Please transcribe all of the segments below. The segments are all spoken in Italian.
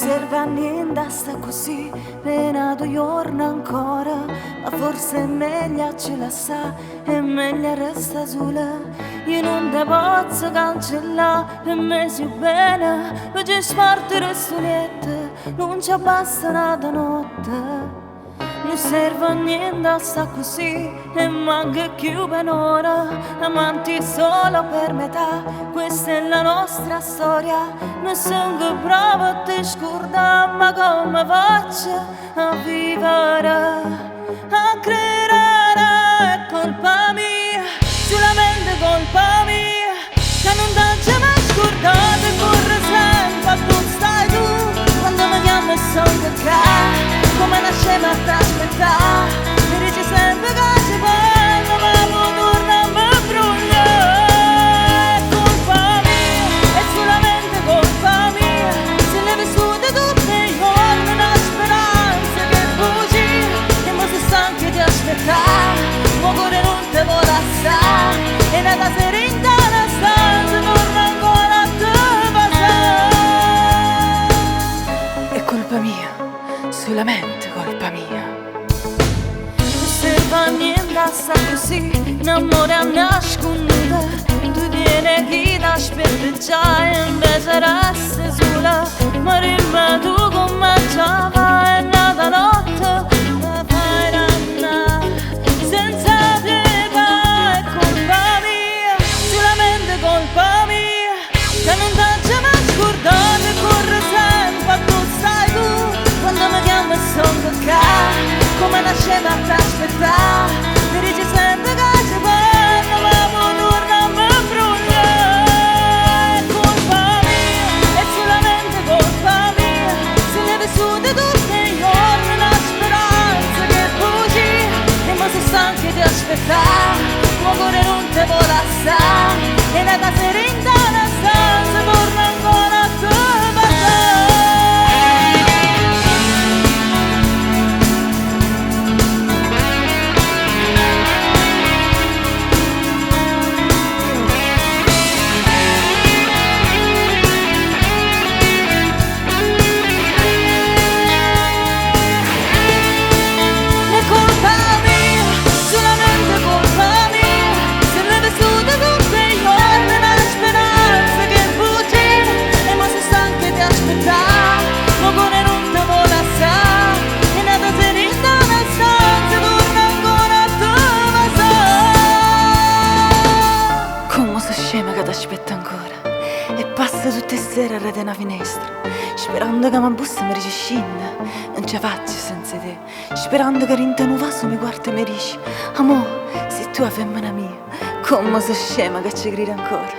serve a niente, sta così, pena due giorni ancora, ma forse è meglio ce la sa, è meglio resta sola. Io non te posso cancellare, per me si bene, ma ci sparte resto niente, non ci basta nada notte. Non serve a niente, sta così, e manca più per ora, amanti solo per metà, questa è la nostra storia. Non sono che provo a te scordare, ma come faccio a vivere, a credere, è colpa mia, solamente colpa mia, che non ti c'è mai scordato e corre sempre a dove stai tu, quando mi chiami e sono che come nasceva a t'aspettare, mi dici sempre che ci penso, ma non torna a me bruglia. È colpa mia, è solamente colpa mia, se ne vissute tutte i giorni una speranza che bugia, e mo si stanchi di aspettare, mo cuore non te vuole assare, e nella sera in una stanza torna ancora a te passare. È colpa mia, solamente colpa mia. Non serve a niente, sta così, l'amore a nasconduta, tu vieni chi ti aspetta già e invece resta sola, ma rimane tu come già va, è nata notte, la fai rannare senza pietà. È colpa mia, solamente colpa mia, che non ti c'è mai scordato e corre sempre a dove stai tu, quando mi chiami e sono che come nasceva a t'aspettare, mi dici sempre che ci penso, ma non torna a me bruglia. È colpa mia, è solamente colpa mia, se ne vissute tutti i giorni una speranza che bugia, e mo si stanchi di aspettare, tuo cuore non te vuole assare, e nella sera in una stanza torna ancora a te passare. Aspetta ancora e passa tutte le sere a rete una finestra, sperando che mi bussa e mi dice scende, non ce la faccio senza te, sperando che rinta un vaso mi guarda e mi dice amore, sei tu la femmina mia, come sono scema che ci credi ancora,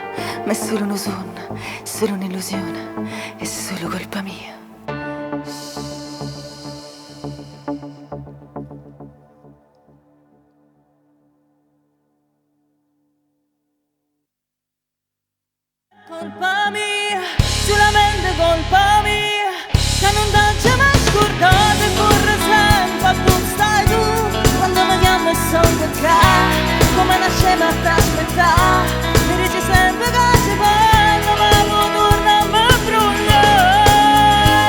ma è solo un sogno, solo un'illusione, è solo colpa mia. Colpa mia, solamente colpa mia, che non ti c'è mai scordato e corre sempre a dove stai tu, quando mi chiami e sono che come nasceva a t'aspettare, mi dici sempre che ci penso, ma non torna a me bruglia.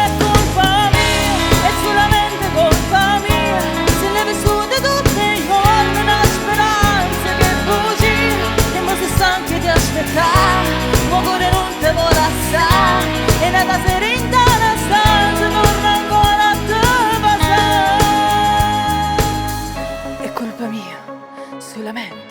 È colpa mia, è solamente colpa mia, se ne vissute tutti i giorni una speranza che bugia, e mo si stanchi di aspettare, tuo cuore non te vuole assare, e nella sera in una stanza torna ancora a te passare. È colpa mia, solamente